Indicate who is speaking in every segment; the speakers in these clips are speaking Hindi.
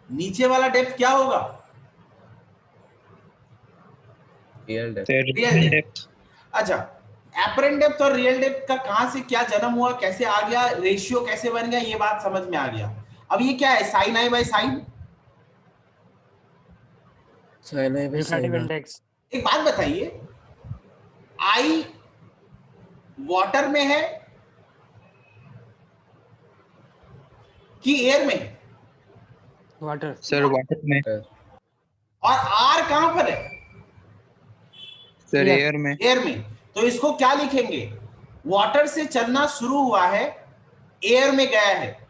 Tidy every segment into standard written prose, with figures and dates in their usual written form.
Speaker 1: नीचे वाला डेप्थ क्या होगा?
Speaker 2: Real depth.
Speaker 1: Real depth. अच्छा, एपरेंट डेप्थ और रियल डेप्थ का कहां से क्या जन्म हुआ, कैसे आ गया, रेशियो कैसे बन गया, ये बात समझ में आ गया। अब ये क्या है? Sine i by sine,
Speaker 2: sine i by
Speaker 3: refractive
Speaker 2: sine.
Speaker 3: Index.
Speaker 1: एक बात बताइए, आई वाटर में है कि एयर में है?
Speaker 3: वाटर।
Speaker 4: सर वाटर में।
Speaker 1: और आर कहां पर है?
Speaker 4: Sir
Speaker 3: Air।
Speaker 4: एयर में।
Speaker 1: एयर में। तो इसको क्या लिखेंगे? वाटर से चलना शुरू हुआ है, एयर में गया है।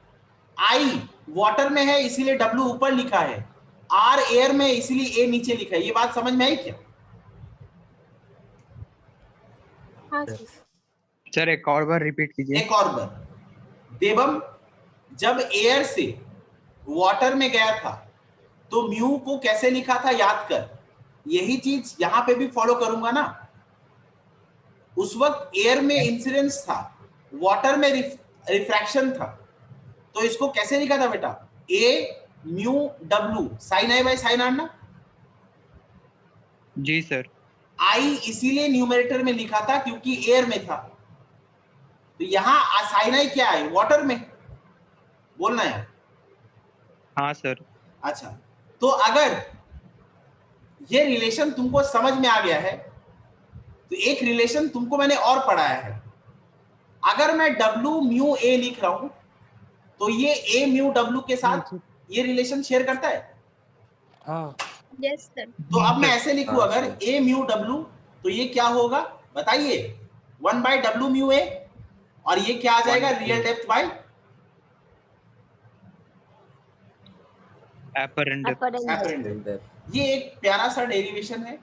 Speaker 1: आई वाटर में है इसीलिए डब्ल्यू ऊपर लिखा है, आर एयर में इसीलिए ए नीचे लिखा है। ये बात समझ में आई क्या?
Speaker 5: हाँ
Speaker 4: सर एक और बार रिपीट कीजिए।
Speaker 1: एक और बार। देवम, जब एयर से वाटर में गया था तो म्यू को कैसे लिखा था याद कर। यही चीज यहां पे भी फॉलो करूंगा ना। उस वक्त एयर में इंसिडेंस था, वाटर में रिफ्रैक्शन था, तो इसको कैसे लिखा था बेटा? ए म्यू डब्ल्यू sine i by sine r ना।
Speaker 4: जी सर।
Speaker 1: आई इसीलिए न्यूमरेटर में लिखा था क्योंकि एयर में था। तो यहां साइन आई क्या है? वाटर में। बोलना है।
Speaker 4: हाँ सर।
Speaker 1: अच्छा, तो अगर ये रिलेशन तुमको समझ में आ गया है तो एक रिलेशन तुमको मैंने और पढ़ाया है। अगर मैं डब्ल्यू म्यू ए लिख रहा हूं तो ये ए म्यू डब्ल्यू के साथ ये रिलेशन शेयर करता है।
Speaker 3: हाँ।
Speaker 5: Yes sir.
Speaker 1: तो अब मैं ऐसे लिखूं, अगर ए म्यू डब्ल्यू तो ये क्या होगा बताइए? 1 बाय डब्ल्यू म्यू ए, और ये क्या आ जाएगा? Real depth by
Speaker 4: apparent
Speaker 1: depth. ये एक प्यारा सा डेरिवेशन है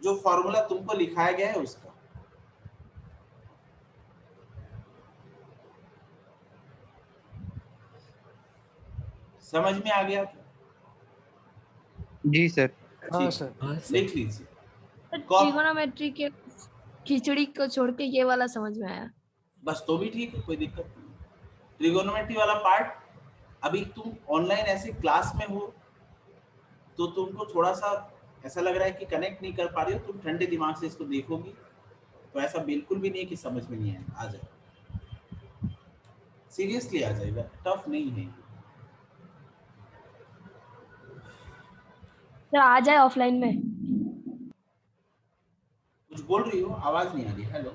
Speaker 1: जो फॉर्मूला तुमको लिखाया गया है उसका। समझ में आ गया क्या?
Speaker 4: जी सर।
Speaker 3: हाँ सर।
Speaker 1: लिख लीजिए।
Speaker 5: ट्रिगोनोमेट्री के खिचड़ी को छोड़ के ये वाला समझ में आया।
Speaker 1: बस तो भी ठीक है, कोई दिक्कत नहीं। ट्रिगोनोमेट्री वाला पार्ट अभी तुम ऑनलाइन ऐसे क्लास में हो तो तुमको थोड़ा सा ऐसा लग रहा है कि कनेक्ट नहीं कर पा रही हो। तुम ठंडे दिमाग से इसको देखोगी तो ऐसा बिल्कुल भी नहीं है कि समझ में नहीं आएगा, आ जाएगा, सीरियसली आ जाएगा, टफ नहीं है।
Speaker 5: तो आ जाए ऑफलाइन में।
Speaker 1: कुछ बोल रही हो? आवाज नहीं आ रही। हेलो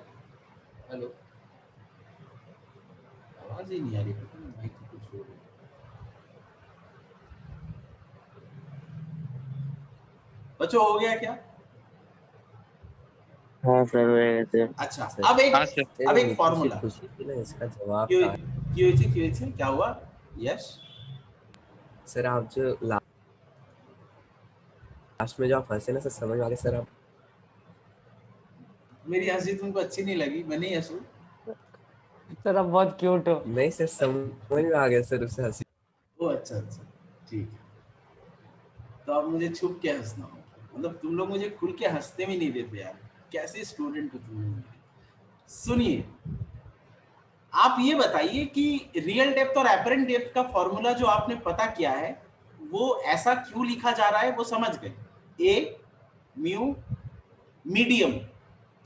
Speaker 1: हेलो, आवाज ही नहीं आ रही। पता नहीं माइक की कुछ हो रही है। बच्चों हो गया क्या?
Speaker 2: हाँ सर।
Speaker 1: अच्छा,
Speaker 2: सर।
Speaker 1: अब एक
Speaker 4: हाँ सर।
Speaker 1: अब एक फॉर्मूला।
Speaker 2: खुशी थी ना, इसका जवाब
Speaker 1: क्यों
Speaker 2: था।
Speaker 1: क्यों क्या हुआ? यस
Speaker 2: सर आप जो लास्ट में जो आप हंसे ना सर, समझ में आ गया सर। आप
Speaker 1: मेरी हंसी तुमको अच्छी नहीं लगी? मैं नहीं हंसू?
Speaker 3: सर आप बहुत क्यूट हो।
Speaker 2: नहीं सर, समझ में आ गया सर उससे हंसी।
Speaker 1: ओ अच्छा अच्छा, ठीक है। तो अब मुझे छुप के हंसना होगा। मतलब तुम लोग मुझे खुल के हंसते भी नहीं देते यार। कैसे स्टूडेंट हो तुम लोग? सुनिए, आप ये बताइए कि रियल डेप्थ और एपरेंट डेप्थ का फॉर्मूला जो आपने पता किया है वो ऐसा क्यों लिखा जा रहा है, वो समझ गए। ए म्यू मीडियम।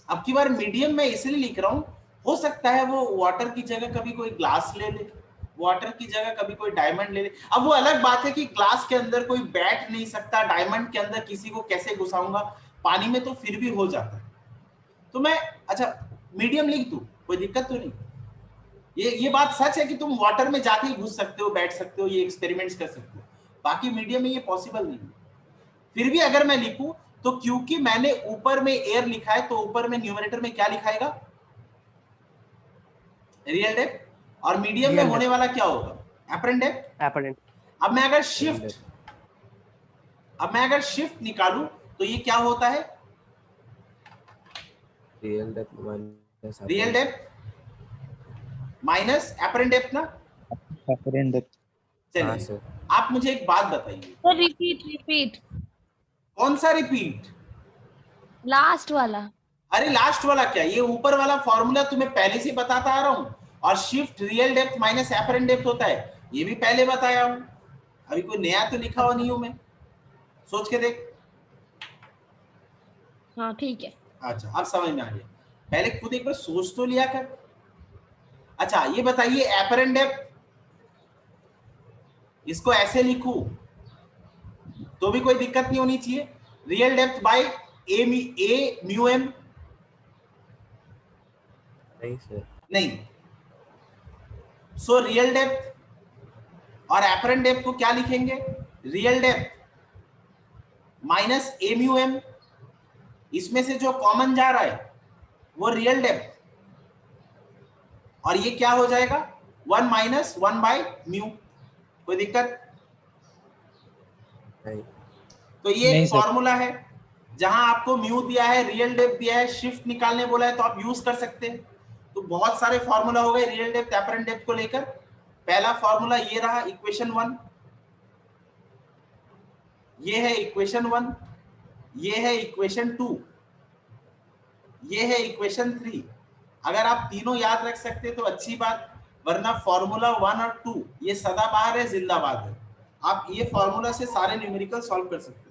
Speaker 1: अब की बार मीडियम मैं इसलिए लिख रहा हूं, हो सकता है वो वाटर की जगह कभी कोई ग्लास ले ले, वाटर की जगह कभी कोई डायमंड ले ले। अब वो अलग बात है कि ग्लास के अंदर कोई बैठ नहीं सकता, डायमंड के अंदर किसी को कैसे घुसाऊंगा, पानी में तो फिर भी हो जाता है। तो मैं अच्छा मीडियम लिख दूं, कोई दिक्कत तो नहीं। ये बात सच है कि तुम वाटर में जाके ही घुस सकते हो, बैठ सकते हो, ये एक्सपेरिमेंट्स कर सकते हो। बाकी मीडियम में ये पॉसिबल नहीं है। फिर भी अगर मैं लिखूं तो क्योंकि मैंने ऊपर में एयर लिखा है तो ऊपर में न्यूमरेटर में क्या लिखाएगा? Real depth. और मीडियम में होने वाला क्या होगा? Apparent depth.
Speaker 3: एपरेंट।
Speaker 1: अब मैं अगर शिफ्ट निकालूं तो ये क्या होता है?
Speaker 2: Real depth
Speaker 1: minus apparent depth ना।
Speaker 4: Apparent depth.
Speaker 2: हाँ
Speaker 1: चलिए
Speaker 2: सर।
Speaker 1: आप मुझे एक बात बताइए।
Speaker 5: तो रिपीट
Speaker 1: कौन सा रिपीट?
Speaker 5: लास्ट वाला।
Speaker 1: अरे लास्ट वाला क्या, ये ऊपर वाला फॉर्मूला तुम्हें पहले से बताता आ रहा हूं। और shift real depth minus apparent depth होता है, ये भी पहले बताया हूं। अभी कोई नया तो लिखा हुआ नहीं हूं मैं, सोच के देख।
Speaker 5: हाँ ठीक है।
Speaker 1: अच्छा अब समझ में आ गया, पहले खुद एक बार सोच तो लिया कर। अच्छा ये बताइए एपरेंट डेप्थ, इसको ऐसे लिखूं तो भी कोई दिक्कत नहीं होनी चाहिए, रियल डेप्थ बाय ए म्यू एम?
Speaker 2: नहीं सर।
Speaker 1: नहीं। सो रियल डेप्थ और एपरेंट डेप्थ को क्या लिखेंगे? रियल डेप्थ माइनस ए म्यू एम, इसमें से जो कॉमन जा रहा है वो रियल डेप्थ, और ये क्या हो जाएगा 1 माइनस 1 बाय म्यू। कोई दिक्कत?
Speaker 2: नहीं।
Speaker 1: तो ये
Speaker 4: नहीं
Speaker 1: एक
Speaker 4: सर।
Speaker 1: फॉर्मूला है, जहां आपको म्यू दिया है, रियल डेप्थ दिया है, शिफ्ट निकालने बोला है तो आप यूज कर सकते हैं। तो बहुत सारे फॉर्मूला हो गए रियल डेप्थ एपरेंट डेप्थ को लेकर। पहला फॉर्मूला ये रहा इक्वेशन 1, ये है इक्वेशन 1, ये है इक्वेशन 2, ये है इक्वेशन 3। अगर आप तीनों याद रख सकते तो अच्छी बात, वरना फॉर्मूला 1 और 2 ये सदाबहार है, जिंदाबाद है। आप ये फॉर्मूला से सारे न्यूमेरिकल सॉल्व कर सकते हैं।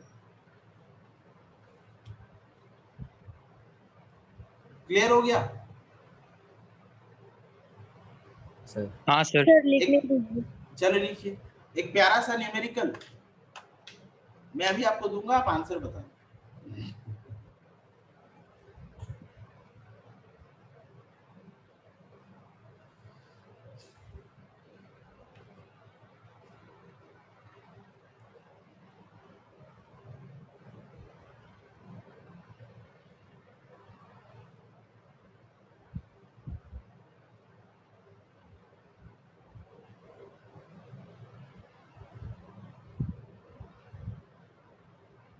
Speaker 1: क्लियर हो गया?
Speaker 2: सर
Speaker 4: हाँ सर।
Speaker 5: सर लिखने दीजिए।
Speaker 1: चलो लिखिए एक प्यारा सा न्यूमेरिकल, मैं अभी आपको दूंगा, आप आंसर बताएं।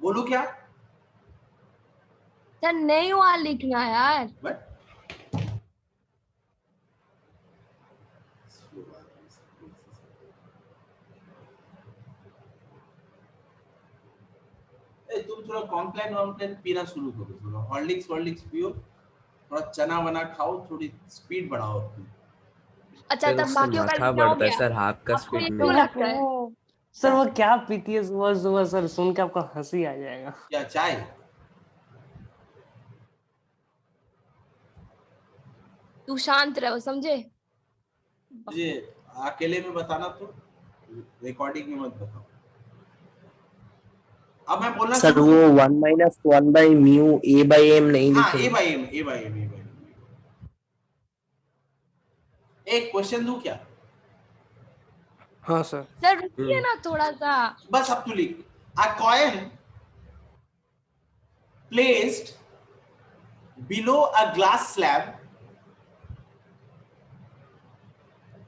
Speaker 1: बोलू क्या?
Speaker 5: सर नहीं हुआ लिखना यार।
Speaker 1: बट तुम थोड़ा कॉम्प्लेन पीना शुरू करो, थोड़ा हॉर्लिक्स पियो, थोड़ा चना वना खाओ, थोड़ी स्पीड बढ़ाओ अपनी।
Speaker 5: अच्छा
Speaker 2: सर
Speaker 5: तब
Speaker 2: उससे
Speaker 5: बाकियों का
Speaker 2: माथा
Speaker 5: लिखना हो
Speaker 2: बढ़ता है
Speaker 5: गया?
Speaker 2: सर, हाफ का
Speaker 5: आपको ये
Speaker 2: स्पीड
Speaker 5: क्यों
Speaker 2: में।
Speaker 5: लगता है?
Speaker 3: सर वो क्या पीती है सुबह सुबह सर, सुन के आपको हंसी आ जाएगा।
Speaker 1: क्या चाय?
Speaker 5: तू शांत रहो समझे।
Speaker 1: मुझे अकेले में बताना, तो रिकॉर्डिंग में मत बताओ। अब मैं बोलना
Speaker 2: सर
Speaker 1: शुरू
Speaker 2: वो
Speaker 1: करूं?
Speaker 2: 1 minus 1 by mu a by m नहीं
Speaker 1: हाँ ए
Speaker 2: लिखेंगे?
Speaker 1: By m, a by m, a by m. एक क्वेश्चन दूं क्या?
Speaker 3: हाँ सर।
Speaker 5: सर रुकिए ना थोड़ा सा।
Speaker 1: बस अब तू लिख, अ coin placed below a glass slab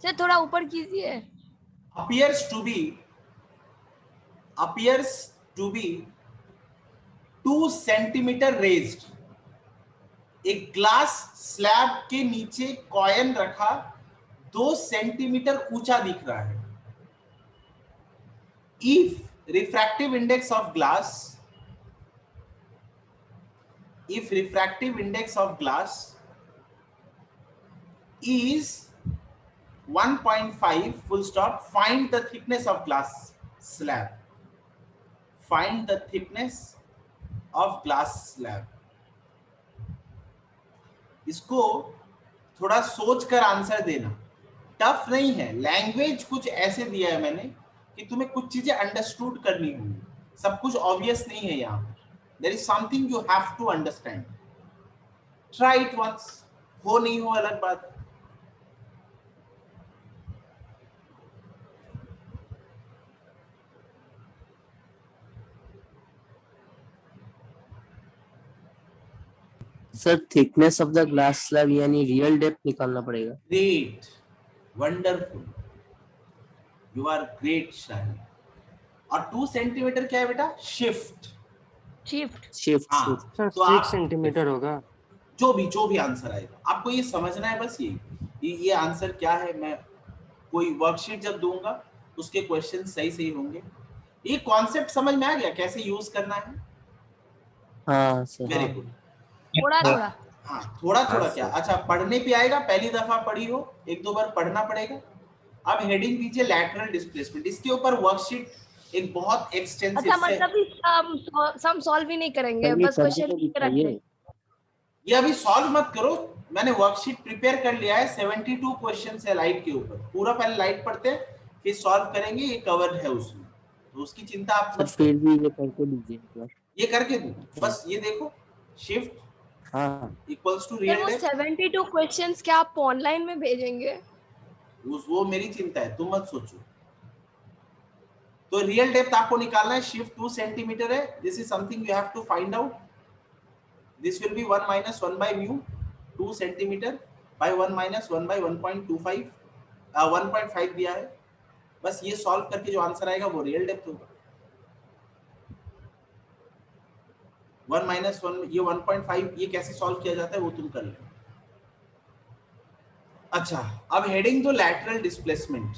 Speaker 5: sir थोड़ा ऊपर कीजिए।
Speaker 1: appears to be 2 centimetre raised। एक ग्लास स्लैब के नीचे कॉइन रखा, 2 सेंटीमीटर ऊंचा दिख रहा है। if refractive index of glass is 1.5 full stop, find the thickness of glass slab, find the thickness of glass slab। इसको थोड़ा सोच कर आंसर देना, टफ नहीं है, लैंग्वेज कुछ ऐसे दिया है मैंने कि तुम्हें कुछ चीजें अंडरस्टूड करनी होंगी, सब कुछ ऑब्वियस नहीं है यहाँ पर। There is something you have to understand, try it once, हो नहीं हो अलग बात।
Speaker 2: Sir thickness of the glass slab यानी रियल डेप्थ निकालना पड़ेगा।
Speaker 1: Great, wonderful, you are great Shahid. और 2 सेंटीमीटर क्या है बेटा? शिफ्ट।
Speaker 2: शिफ्ट
Speaker 1: हाँ
Speaker 3: सर
Speaker 1: तो
Speaker 3: 6
Speaker 1: आप
Speaker 3: सेंटीमीटर होगा।
Speaker 1: जो भी आंसर आएगा आपको ये समझना है, बस ये आंसर क्या है। मैं कोई वर्कशीट जब दूंगा उसके क्वेश्चन सही होंगे। ये कॉन्सेप्ट समझ में आ गया कैसे यूज करना है?
Speaker 2: हाँ सर।
Speaker 1: Very good.
Speaker 5: थोड़ा थोड़ा।
Speaker 1: हाँ थोड़ा
Speaker 2: हाँ,
Speaker 1: क्या,
Speaker 2: सर।
Speaker 1: अच्छा पढ़ने पे आएगा, पहली दफा पढ़ी हो, 1-2 बार पढ़ना पड़ेगा। अब हेडिंग दीजिए लैटरल डिस्प्लेसमेंट। इसके ऊपर वर्कशीट एक बहुत एक्सटेंसिव
Speaker 5: अच्छा मतलब हम सॉल्व ही नहीं करेंगे,
Speaker 2: चलिए
Speaker 5: बस
Speaker 2: करके
Speaker 5: क्वेश्चन
Speaker 2: तो
Speaker 5: लिख के रख दे।
Speaker 2: दिखाइए।
Speaker 1: ये अभी सॉल्व मत करो, मैंने वर्कशीट प्रिपेयर कर लिया है। 72 क्वेश्चंस है लाइट के ऊपर, पूरा पहले लाइट पढ़ते हैं फिर सॉल्व करेंगे, ये कवर्ड है उसमें, तो उसकी चिंता आप
Speaker 2: सर
Speaker 1: मत
Speaker 2: फिर
Speaker 1: करो।
Speaker 2: भी ये करके दीजिए एक बार।
Speaker 1: ये करके दूं, बस ये देखो, शिफ्ट
Speaker 2: हाँ
Speaker 1: इक्वल्स टू
Speaker 5: सर
Speaker 1: रियल
Speaker 5: वो
Speaker 1: डेप्थ।
Speaker 5: 72 क्वेश्चंस क्या आप ऑनलाइन में भेजेंगे?
Speaker 1: वो मेरी चिंता है, तुम मत सोचो। तो रियल डेप्थ आपको निकालना है, शिफ्ट 2 सेंटीमीटर है, this is something you have to find out. This will be 1 minus 1 by mu 2 centimetre by 1 minus 1 by 1.25 1.5 दिया है। बस ये सॉल्व करके जो आंसर आएगा वो रियल डेप्थ होगा। 1 minus 1 ये 1.5, ये कैसे सॉल्व किया जाता है वो तुम कर लेना। अच्छा, अब हेडिंग तो लैटरल डिस्प्लेसमेंट।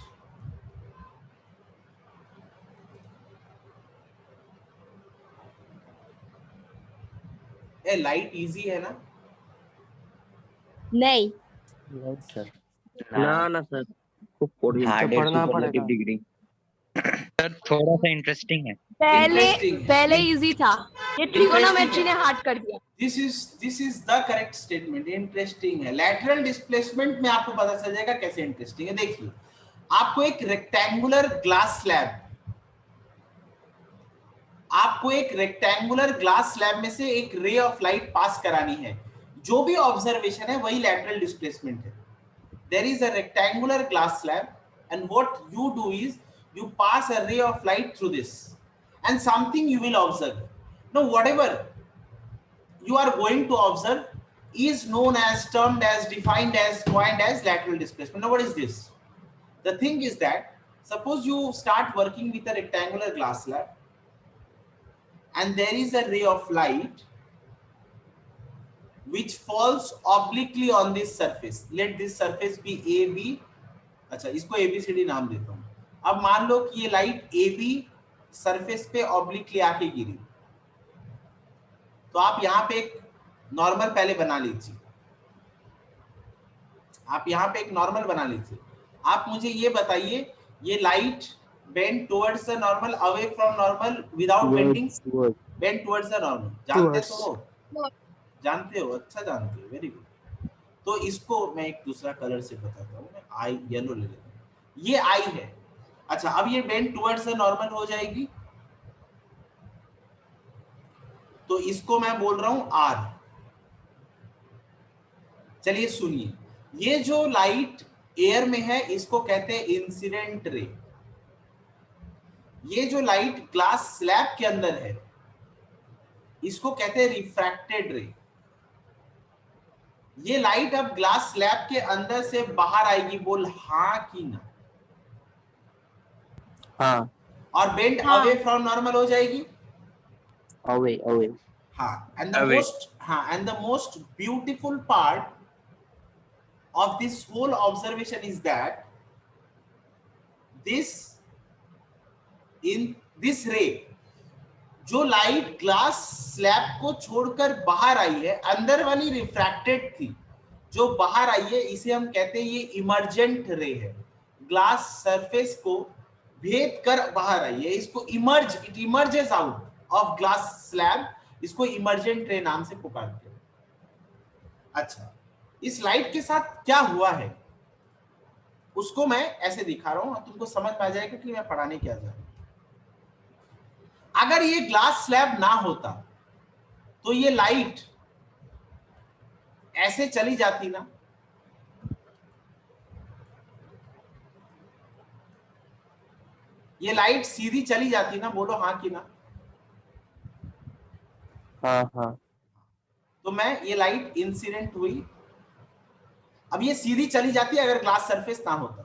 Speaker 1: ए लाइट इजी है ना?
Speaker 5: नहीं,
Speaker 2: नहीं सर।
Speaker 3: ना सर,
Speaker 6: हार्ड
Speaker 3: तो
Speaker 6: है,
Speaker 3: पढ़ना
Speaker 6: सुपरलेटिव
Speaker 3: पड़ेगा।
Speaker 6: डिग्री।
Speaker 4: सर थोड़ा सा इंटरेस्टिंग है।
Speaker 5: पहले
Speaker 1: इंटरेस्टिंग
Speaker 5: पहले
Speaker 1: है,
Speaker 5: इजी था, ये
Speaker 1: इंटरेस्टिंग
Speaker 5: ट्रिगोनोमेट्री ने
Speaker 1: है।
Speaker 5: हार्ड कर दिया।
Speaker 1: This is the correct statement, interesting है। लैटरल डिस्प्लेसमेंट में आपको पता चल जाएगा कैसे इंटरेस्टिंग है। देखिए, आपको एक रेक्टेंगुलर ग्लास स्लैब, आपको एक रेक्टेंगुलर ग्लास स्लैब में से एक रे ऑफ लाइट पास करानी है। जो भी ऑब्जर्वेशन है वही लैटरल डिस्प्लेसमेंट है। There is a rectangular glass slab and what you do is you pass a ray of light through this and something you will observe. Now whatever you are going to observe is known as, termed as, defined as, coined as lateral displacement. Now what is this? The thing is that suppose you start working with a rectangular glass slab and there is a ray of light which falls obliquely on this surface. Let this surface be AB. अच्छा, इसको ABCD नाम देता हूं। अब मान लो कि ये लाइट AB सरफेस पे ऑब्लिकली आके गिरी, तो आप यहाँ पे एक नॉर्मल पहले बना लीजिए। आप यहाँ पे एक नॉर्मल बना लीजिए। आप मुझे ये बताइए, ये light bend towards the normal, away from normal, without bending, bend towards the normal. जानते तो हो, जानते हो, अच्छा जानते हो, वेरी गुड। तो इसको मैं एक दूसरा कलर से बताता हूँ, मैं आई येलो ले लेता हूँ, ये आई है। अच्छा, अब ये बेंड टुवर्ड्स द नॉर्मल हो जाएगी, तो इसको मैं बोल रहा हूं आर। चलिए सुनिए, ये जो लाइट एयर में है इसको कहते हैं इंसिडेंट रे। ये जो लाइट ग्लास स्लैब के अंदर है इसको कहते हैं रिफ्रैक्टेड रे। ये लाइट अब ग्लास स्लैब के अंदर से बाहर आएगी, बोल हाँ कि ना?
Speaker 2: हाँ।
Speaker 1: और बेंड
Speaker 5: हाँ।
Speaker 1: अवे फ्रॉम नॉर्मल हो जाएगी।
Speaker 2: Away away.
Speaker 1: हाँ, and
Speaker 4: Away.
Speaker 1: The most beautiful part of this whole observation is that in this ray, जो लाइट ग्लास स्लैब को छोड़कर बाहर आई है, अंदर वाली रिफ्रैक्टेड थी, जो बाहर आई है इसे हम कहते हैं ये इमर्जेंट रे है। ग्लास सरफेस को भेद कर बाहर आई है, इसको it emerges out of glass slab, इसको इमर्जेंट रे नाम से पुकारते हैं। अच्छा, इस लाइट के साथ क्या हुआ है उसको मैं ऐसे दिखा रहा हूं, तुमको समझ में आ जाएगा कि मैं पढ़ाने क्या जा रहा हूं। अगर ये ग्लास स्लैब ना होता तो ये लाइट ऐसे चली जाती ना, ये लाइट सीधी चली जाती ना, बोलो हाँ कि ना?
Speaker 2: हाँ हाँ।
Speaker 1: तो मैं ये लाइट इंसिडेंट हुई, अब ये सीधी चली जाती अगर ग्लास सरफेस ना होता,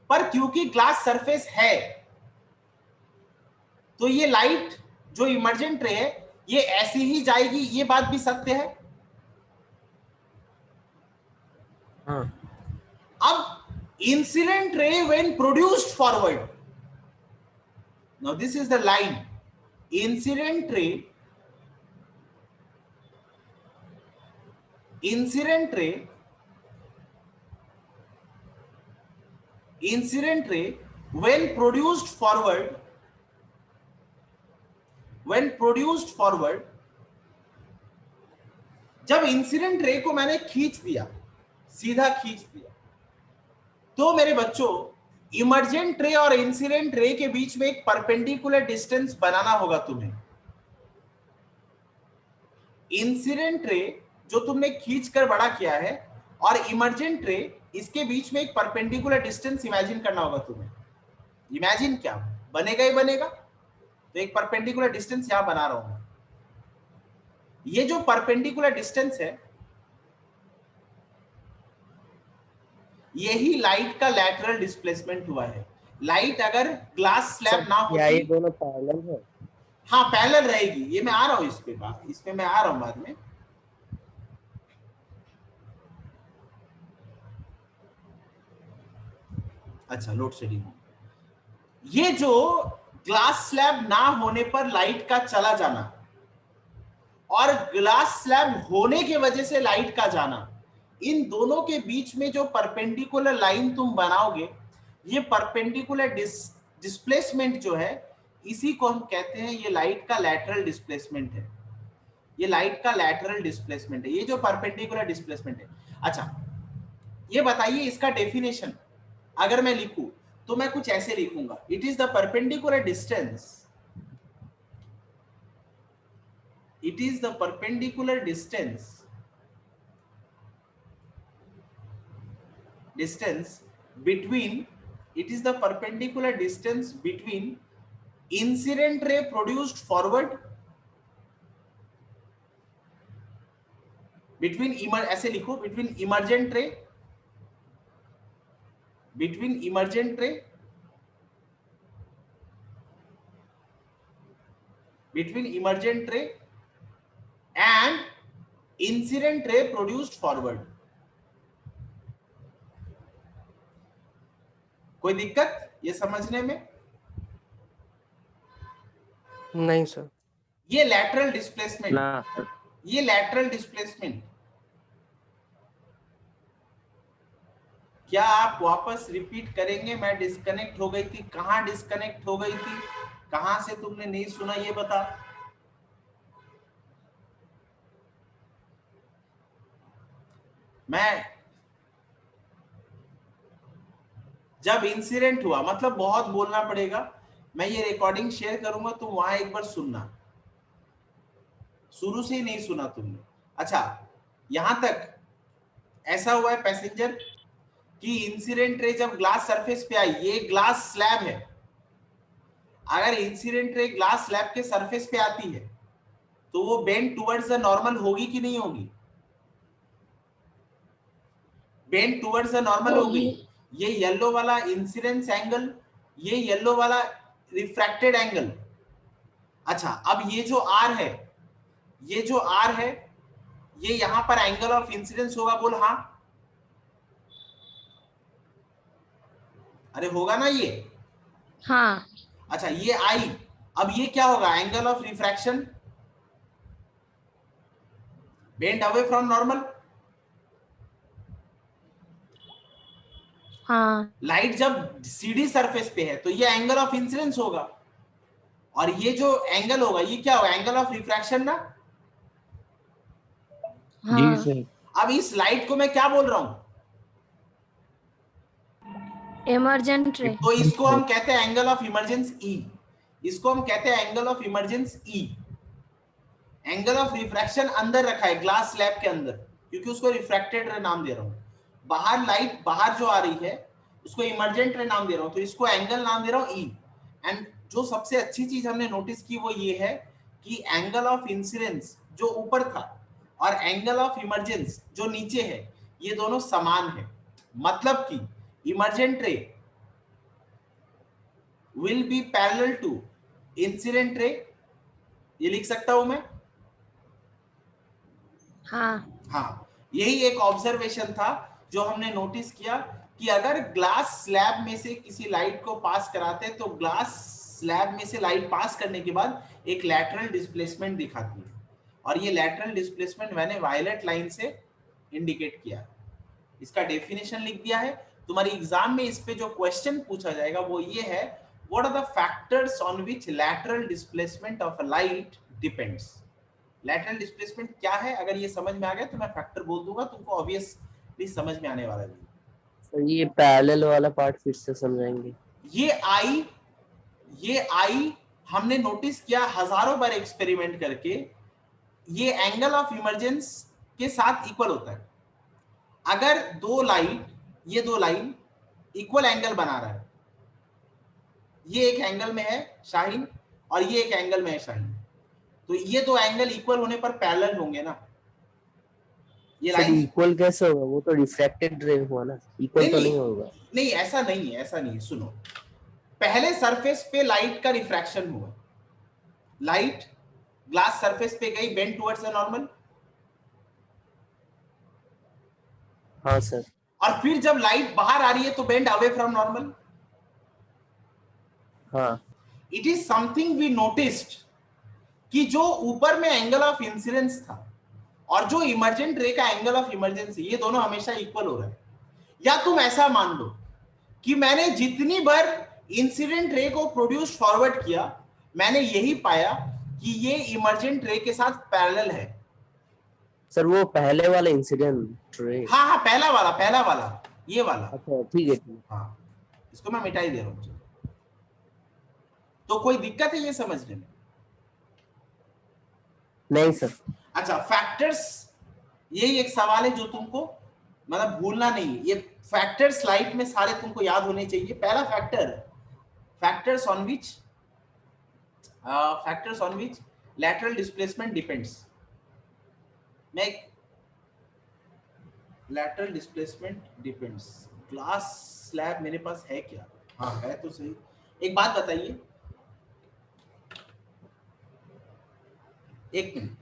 Speaker 1: पर क्योंकि ग्लास सरफेस है तो ये लाइट जो इमर्जेंट रे है ये ऐसी ही जाएगी। ये बात भी सत्य है।
Speaker 2: हाँ।
Speaker 1: अब incident ray when produced forward, now this is the line, incident ray incident ray when produced forward, जब इंसिडेंट रे को मैंने खींच दिया, सीधा खींच दिया, तो मेरे बच्चों इमर्जेंट रे और इंसिडेंट रे के बीच में एक परपेंडिकुलर डिस्टेंस बनाना होगा तुम्हें। इंसिडेंट रे जो तुमने खींचकर बड़ा किया है और इमर्जेंट रे, इसके बीच में एक परपेंडिकुलर डिस्टेंस इमेजिन करना होगा तुम्हें। इमेजिन क्या बनेगा ही बनेगा, तो एक परपेंडिकुलर डिस्टेंस यहां बना रहा हूं। ये जो परपेंडिकुलर डिस्टेंस है, यही लाइट का लैटरल डिस्प्लेसमेंट हुआ है। लाइट अगर ग्लास स्लैब ना
Speaker 2: क्या ये
Speaker 1: होती,
Speaker 2: दोनों पैरेलल है?
Speaker 1: हाँ पैरेलल रहेगी। ये मैं आ रहा हूं इस पे मैं आ रहा हूं बाद में। अच्छा, लोड शेडिंग। ये जो ग्लास स्लैब ना होने पर लाइट का चला जाना और ग्लास स्लैब होने के वजह से लाइट का जाना, इन दोनों के बीच में जो परपेंडिकुलर लाइन तुम बनाओगे, ये परपेंडिकुलर डिस्प्लेसमेंट जो है, इसी को हम कहते हैं ये लाइट का लैटरल डिस्प्लेसमेंट है। ये लाइट का लैटरल डिस्प्लेसमेंट है, ये जो परपेंडिकुलर डिस्प्लेसमेंट है। अच्छा, ये बताइए इसका डेफिनेशन अगर मैं लिखूं तो मैं कुछ ऐसे लिखूंगा, it is the perpendicular distance, it is the perpendicular distance between, it is the perpendicular distance between incident ray produced forward, between ऐसे लिखो, between emergent ray and incident ray produced forward। कोई दिक्कत ये समझने में?
Speaker 3: नहीं सर।
Speaker 1: ये लैटरल डिस्प्लेसमेंट,
Speaker 2: ना
Speaker 1: ये लैटरल डिस्प्लेसमेंट, क्या आप वापस रिपीट करेंगे? मैं डिस्कनेक्ट हो गई थी, कहां डिस्कनेक्ट हो गई थी, कहां से तुमने नहीं सुना, ये बता। मैं जब इंसिडेंट हुआ, मतलब बहुत बोलना पड़ेगा, मैं ये रिकॉर्डिंग शेयर करूंगा, तुम वहां एक बार सुनना, शुरू से ही नहीं सुना तुमने। अच्छा, यहां तक ऐसा हुआ है पैसेंजर कि इंसिडेंट रे जब ग्लास सरफेस पे आई, ये ग्लास स्लैब है, अगर इंसिडेंट रे ग्लास स्लैब के सरफेस पे आती है तो वो बेंड टुवर्ड्स द नॉर्मल होगी कि नहीं होगी? बेंड टुवर्ड्स द नॉर्मल होगी। ये येलो वाला इंसिडेंस एंगल, ये येलो वाला रिफ्रैक्टेड एंगल। अच्छा, अब ये जो आर है, ये जो आर है, ये यहां पर एंगल ऑफ इंसिडेंस होगा, बोल हाँ। अरे होगा ना ये?
Speaker 5: हाँ।
Speaker 1: अच्छा, ये आई, अब ये क्या होगा? Angle of refraction, bend away from normal.
Speaker 5: हाँ।
Speaker 1: लाइट जब सीडी सरफेस पे है तो ये एंगल ऑफ इंसिडेंस होगा, और ये जो एंगल होगा ये क्या होगा? एंगल ऑफ रिफ्रैक्शन ना।
Speaker 4: जी
Speaker 5: हाँ।
Speaker 4: सर।
Speaker 1: अब इस लाइट को मैं क्या बोल रहा हूं?
Speaker 5: इमर्जेंट रे।
Speaker 1: तो इसको हम कहते हैं एंगल ऑफ इमर्जेंस ई, इसको हम कहते हैं angle of emergence E. Angle of refraction अंदर रखा है ग्लास स्लैब के अंदर, क्योंकि उसको रिफ्रैक्टेड रे नाम दे रहा हूं। बाहर लाइट बाहर जो आ रही है उसको इमर्जेंट रे नाम दे रहा हूं, तो इसको एंगल नाम दे रहा हूं ई। एंड जो सबसे अच्छी चीज हमने नोटिस की वो ये है कि एंगल ऑफ इंसिडेंस जो ऊपर था और एंगल ऑफ इमर्जेंस जो नीचे है, ये दोनों समान है। मतलब कि इमर्जेंट रे will be parallel to incident ray, ये लिख सकता हूं मैं?
Speaker 5: हाँ।
Speaker 1: हाँ, यही एक ऑब्जर्वेशन था जो हमने नोटिस किया कि अगर ग्लास स्लैब में से किसी लाइट को पास कराते हैं तो ग्लास स्लैब में से लाइट पास करने के बाद एक लैटरल डिस्प्लेसमेंट दिखाती है, और ये लैटरल डिस्प्लेसमेंट मैंने वायलेट लाइन से इंडिकेट किया। इसका डेफिनेशन लिख दिया है, तुम्हारी एग्जाम में इस पे जो क्वेश्चन पूछा जाएगा वो ये है, what are the factors on which lateral displacement of a light depends. Lateral displacement क्या है, अगर ये समझ में आ गया तो मैं फैक्टर बोल दूंगा, तुमको ऑब्वियसली समझ में आने वाला है।
Speaker 2: सर ये पैरेलल वाला पार्ट फिर से समझाएंगे।
Speaker 1: ये आई हमने नोटिस किया हजारों बार एक्सपेरिमेंट करके, ये एंगल ऑफ इमर्जेंस के साथ इक्वल होता है। अगर ये दो लाइन इक्वल एंगल बना रहा है, ये एक एंगल में है शाहीन और ये एक एंगल में है शाहीन, तो ये दो एंगल इक्वल होने पर पैरेलल होंगे ना। ये
Speaker 2: सर
Speaker 1: लाइन
Speaker 2: इक्वल कैसे होगा, वो तो रिफ्रैक्टेड रे हुआ ना, इक्वल तो नहीं होगा।
Speaker 1: नहीं ऐसा नहीं है, सुनो, पहले सरफेस पे लाइट का रिफ्रैक्शन हुआ, लाइट ग्लास सरफेस पे गई, बेंड टुवर्ड्स द नॉर्मल।
Speaker 2: हाँ सर।
Speaker 1: और फिर जब लाइट बाहर आ रही है तो बेंड अवे फ्रॉम नॉर्मल।
Speaker 2: हाँ।
Speaker 1: It is something we noticed कि जो ऊपर में एंगल ऑफ इंसिडेंस था और जो इमर्जेंट रे का एंगल ऑफ इमरजेंसी, ये दोनों हमेशा इक्वल हो रहा है। या तुम ऐसा मान लो कि मैंने जितनी बार इंसिडेंट रे को प्रोड्यूस फॉरवर्ड किया, मैंने यही पाया कि ये इमर्जेंट रे के साथ पैरेलल है।
Speaker 2: सर वो पहले वाला इंसिडेंट रे।
Speaker 1: हाँ पहला वाला ये वाला।
Speaker 2: अच्छा ठीक है।
Speaker 1: हाँ, इसको मैं मिटा ही दे रहा हूँ। तो कोई दिक्कत है ये समझने में?
Speaker 2: नहीं सर।
Speaker 1: अच्छा, फैक्टर्स, यही एक सवाल है जो तुमको मतलब भूलना नहीं है। ये फैक्टर्स लाइट में सारे तुमको याद होने चाहिए। पहला factor, factors on which lateral displacement depends. Lateral displacement depends, glass slab मेरे पास है क्या? हाँ है तो सही। एक बात बताइए, एक मिनट,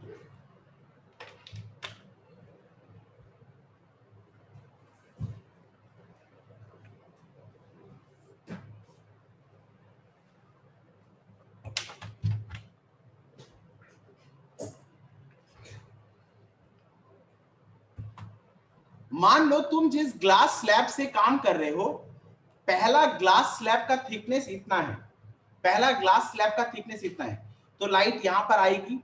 Speaker 1: मान लो तुम जिस ग्लास स्लैब से काम कर रहे हो, पहला ग्लास स्लैब का थिकनेस इतना है, तो लाइट यहां पर आएगी,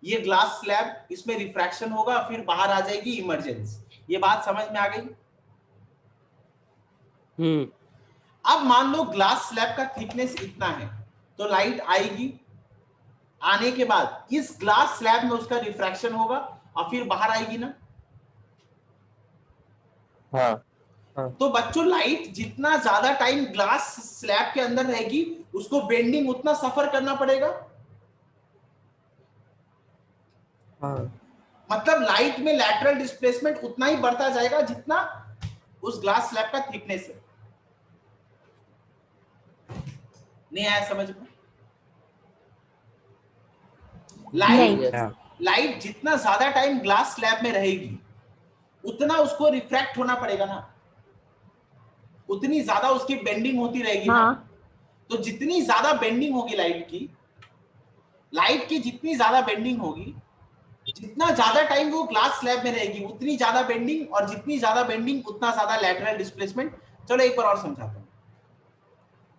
Speaker 1: ये ग्लास स्लैब, इसमें रिफ्रैक्शन होगा, फिर बाहर आ जाएगी इमर्जेंस। ये बात समझ में आ गई? अब मान लो ग्लास स्लैब का थिकनेस इतना है, तो लाइट आएगी, आने के बाद इस ग्लास स्लैब में उसका रिफ्रैक्शन होगा और फिर बाहर आएगी ना।
Speaker 2: हाँ।
Speaker 1: तो बच्चों, लाइट जितना ज्यादा टाइम ग्लास स्लैब के अंदर रहेगी, उसको बेंडिंग उतना सफर करना पड़ेगा।
Speaker 2: हाँ।
Speaker 1: मतलब लाइट में लैटरल डिस्प्लेसमेंट उतना ही बढ़ता जाएगा जितना उस ग्लास स्लैब का थिकनेस है। नहीं आया समझ में? लाइट जितना ज्यादा टाइम ग्लास स्लैब में रहेगी, उतना उसको रिफ्रैक्ट होना पड़ेगा ना, उतनी ज्यादा उसकी बेंडिंग होती रहेगी ना। तो जितनी ज्यादा बेंडिंग होगी लाइट की जितनी ज्यादा बेंडिंग होगी, जितना ज्यादा टाइम वो ग्लास स्लैब में रहेगी, उतनी ज्यादा बेंडिंग, और जितनी ज्यादा बेंडिंग उतना ज्यादा लैटरल डिस्प्लेसमेंट। चलो एक बार और समझाता हूं।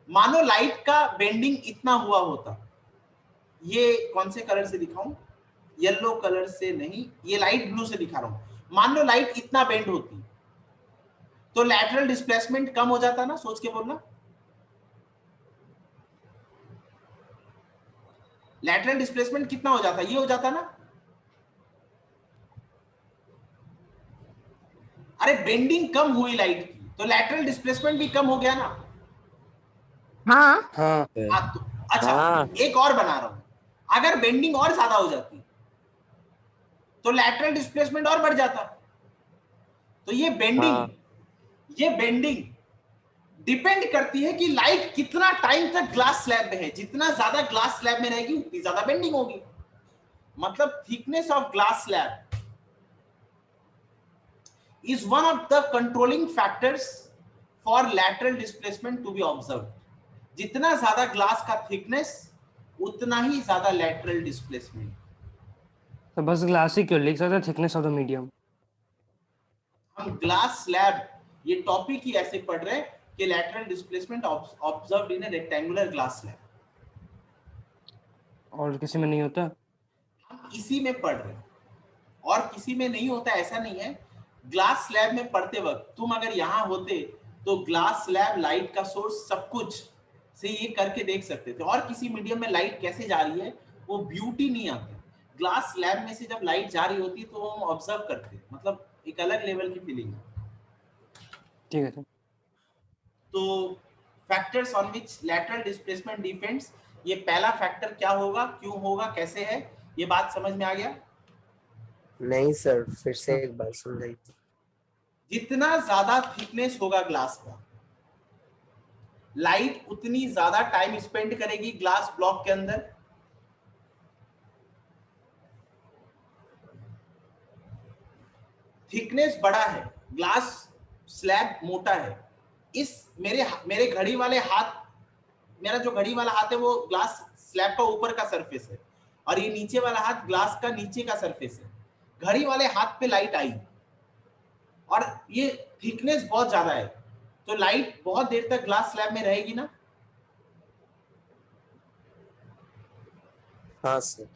Speaker 1: मानो लाइट का बेंडिंग इतना हुआ होता, ये कौन से कलर से दिखाऊं? येलो कलर से नहीं, ये लाइट ब्लू से दिखा रहा हूं। मान लो लाइट इतना बेंड होती, तो लैटरल डिस्प्लेसमेंट कम हो जाता ना। सोच के बोलना, लैटरल डिस्प्लेसमेंट कितना हो जाता? ये हो जाता ना। अरे बेंडिंग कम हुई लाइट की, तो लैटरल डिस्प्लेसमेंट भी कम हो गया ना।
Speaker 3: हाँ
Speaker 1: तो अच्छा, एक और बना रहा हूं, अगर बेंडिंग और ज्यादा हो जाती तो लैटरल डिस्प्लेसमेंट और बढ़ जाता। तो ये बेंडिंग डिपेंड करती है कि लाइट कितना टाइम तक ग्लास स्लैब में है। जितना ज्यादा ग्लास स्लैब में रहेगी, उतनी ज्यादा बेंडिंग होगी। मतलब thickness of glass slab is one of the controlling factors for lateral displacement to be observed. जितना ज्यादा ग्लास का थिकनेस, उतना ही ज्यादा lateral displacement।
Speaker 3: तो बस ग्लास ही क्यों लिख सकते, थिकनेस ऑफ द मीडियम।
Speaker 1: हम ग्लास स्लैब ये टॉपिक ही ऐसे पढ़ रहे हैं कि lateral displacement observed in a rectangular glass slab,
Speaker 3: और किसी में नहीं होता?
Speaker 1: हम इसी में पढ़ रहे हैं और किसी में नहीं होता ऐसा नहीं है। ग्लास स्लैब में पढ़ते वक्त तुम अगर यहाँ होते तो ग्लास स्लैब, लाइट का सोर्स, सब कुछ से ये करके देख सकते थे, और किसी मीडियम में लाइट कैसे जा रही है वो ब्यूटी नहीं आती। ग्लास स्लैब में से जब लाइट जा रही होती है तो हम ऑब्जर्व करते हैं, मतलब एक अलग लेवल की फीलिंग है।
Speaker 3: ठीक है सर।
Speaker 1: तो factors on which lateral displacement depends, ये पहला फैक्टर क्या होगा, क्यों होगा, कैसे है, ये बात समझ में आ गया?
Speaker 2: नहीं सर, फिर से एक बार समझाइए।
Speaker 1: जितना ज्यादा थिकनेस होगा ग्लास का, लाइट उतनी ज्यादा टाइम स्पेंड करेगी ग्लास ब्लॉक के अंदर। थिकनेस बड़ा है, ग्लास स्लैब मोटा है, इस मेरे घड़ी वाले हाथ, मेरा जो घड़ी वाला हाथ है वो ग्लास स्लैब का ऊपर का सरफेस है, और ये नीचे वाला हाथ ग्लास का नीचे का सरफेस है। घड़ी वाले हाथ पे लाइट आई और ये थिकनेस बहुत ज्यादा है, तो लाइट बहुत देर तक ग्लास स्लैब में रहेगी ना?
Speaker 2: हाँ सर।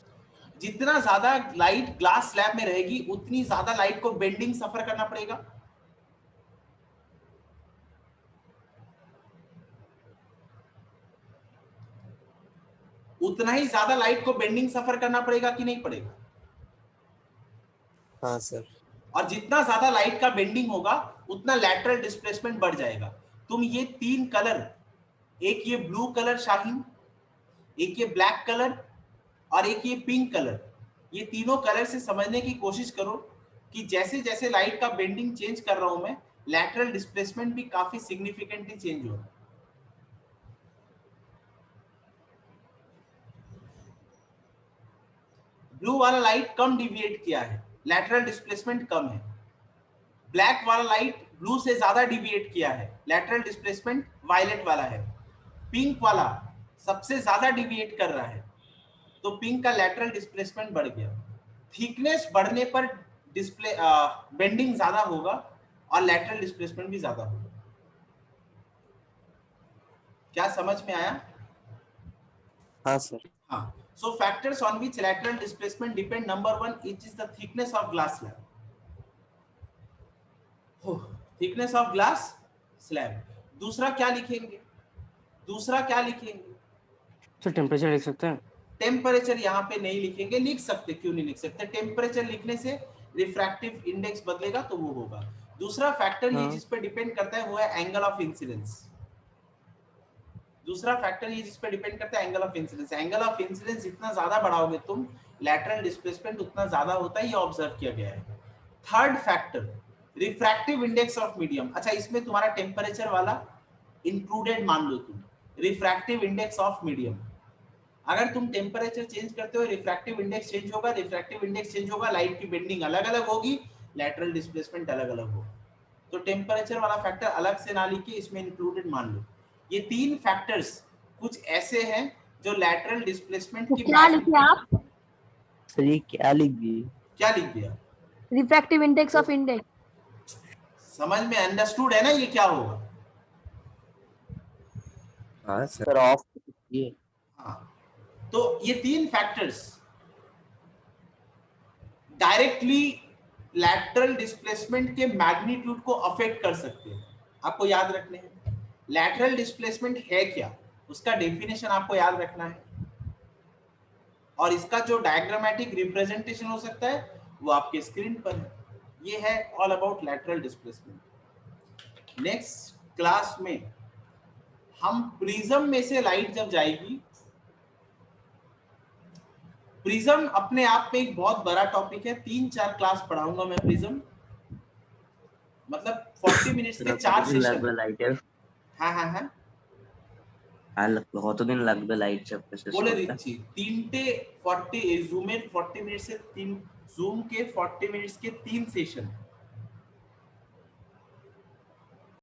Speaker 1: जितना ज्यादा लाइट ग्लास स्लैब में रहेगी उतनी ज्यादा लाइट को बेंडिंग सफर करना पड़ेगा। उतना ही ज्यादा लाइट को बेंडिंग सफर करना पड़ेगा कि नहीं पड़ेगा?
Speaker 2: हाँ सर।
Speaker 1: और जितना ज्यादा लाइट का बेंडिंग होगा उतना लैटरल डिस्प्लेसमेंट बढ़ जाएगा। तुम ये तीन कलर, एक ये ब्लू कलर शाहीन, एक ये ब्लैक कलर और एक ये पिंक कलर, ये तीनों कलर से समझने की कोशिश करो कि जैसे जैसे लाइट का बेंडिंग चेंज कर रहा हूं मैं, लैटरल डिस्प्लेसमेंट भी काफी सिग्निफिकेंटली चेंज हो रहा है। ब्लू वाला लाइट कम डिविएट किया है, लैटरल डिस्प्लेसमेंट कम है। ब्लैक वाला लाइट ब्लू से ज्यादा डिविएट किया है, लैटरल डिस्प्लेसमेंट वायलेट वाला है। पिंक वाला सबसे ज्यादा डिविएट कर रहा है, तो पिंक का लैटरल डिस्प्लेसमेंट बढ़ गया। थिकनेस बढ़ने पर डिस्प्ले बेंडिंग ज्यादा होगा और लैटरल डिस्प्लेसमेंट भी ज्यादा होगा। क्या समझ में आया?
Speaker 2: हाँ सर।
Speaker 1: हाँ। So factors on which lateral displacement depend, number one, it is the thickness of glass slab. Thickness of glass slab. दूसरा क्या लिखेंगे? दूसरा क्या लिखेंगे?
Speaker 3: तो टेम्परेचर लिख सकते हैं?
Speaker 1: टेम्परेचर यहाँ पे नहीं लिखेंगे, लिख सकते, क्यों नहीं लिख सकते? टेम्परेचर लिखने से रिफ्रैक्टिव इंडेक्स बदलेगा तो वो होगा। दूसरा फैक्टर ये जिस पे डिपेंड करता है वो है एंगल ऑफ इंसिडेंस। दूसरा फैक्टर ये जिस पे डिपेंड करता है angle of incidence. Angle of incidence जितना ज्यादा बढ़ाओगे तुम, लैटरल डिस्प्लेसमेंट उतना ज्यादा होता है, ये ऑब्जर्व किया गया है। Third factor refractive index of medium. अच्छा, इसमें तुम्हारा टेम्परेचर वाला इंक्लूडेड मान लो तुम। रिफ्रैक्टिव इंडेक्स ऑफ मीडियम, अगर तुम टेम्परेचर चेंज करते हो रिफ्रैक्टिव इंडेक्स चेंज होगा, रिफ्रैक्टिव इंडेक्स चेंज होगा, लाइट की बेंडिंग अलग अलग होगी, लैटरल डिस्प्लेसमेंट अलग अलग होगा। तो टेम्परेचर वाला फैक्टर अलग से ना लिख के इसमें इंक्लूडेड मान लो। ये तीन फैक्टर्स कुछ ऐसे हैं जो लैटरल डिस्प्लेसमेंट की
Speaker 5: क्या लिखे आप?
Speaker 2: सर ये क्या लिख दिए?
Speaker 1: क्या लिख दिया?
Speaker 5: Refractive index of index.
Speaker 1: समझ में अंडरस्टूड है ना ये क्या होगा?
Speaker 2: हाँ सर, ऑफ ये।
Speaker 1: हाँ, तो ये तीन फैक्टर्स डायरेक्टली लैटरल डिस्प्लेसमेंट के मैग्नीट्यूड को अफेक्ट कर सकते हैं, आपको याद रखने हैं। लैटरल डिस्प्लेसमेंट है क्या, उसका डेफिनेशन आपको याद रखना है, और इसका जो डायग्रामेटिक रिप्रेजेंटेशन हो सकता है वो आपके स्क्रीन पर है। ये है all about lateral displacement. Next class में हम प्रिज्म में से लाइट जब जाएगी, प्रिज्म अपने आप में एक बहुत बड़ा टॉपिक है, 3-4 क्लास पढ़ाऊंगा मैं प्रिज्म, मतलब 40 मिनट्स के 4 सेशन।
Speaker 6: লাইটের
Speaker 1: हाँ हाँ हाँ
Speaker 6: আর কতদিন লাগবে লাইট চাপতে শেষ
Speaker 1: বলে
Speaker 6: করতে?
Speaker 1: দিচ্ছি, 3টে 40 জুমের 40 মিনিটস से 3 জুম के 40 मिनट्स के 3 सेशन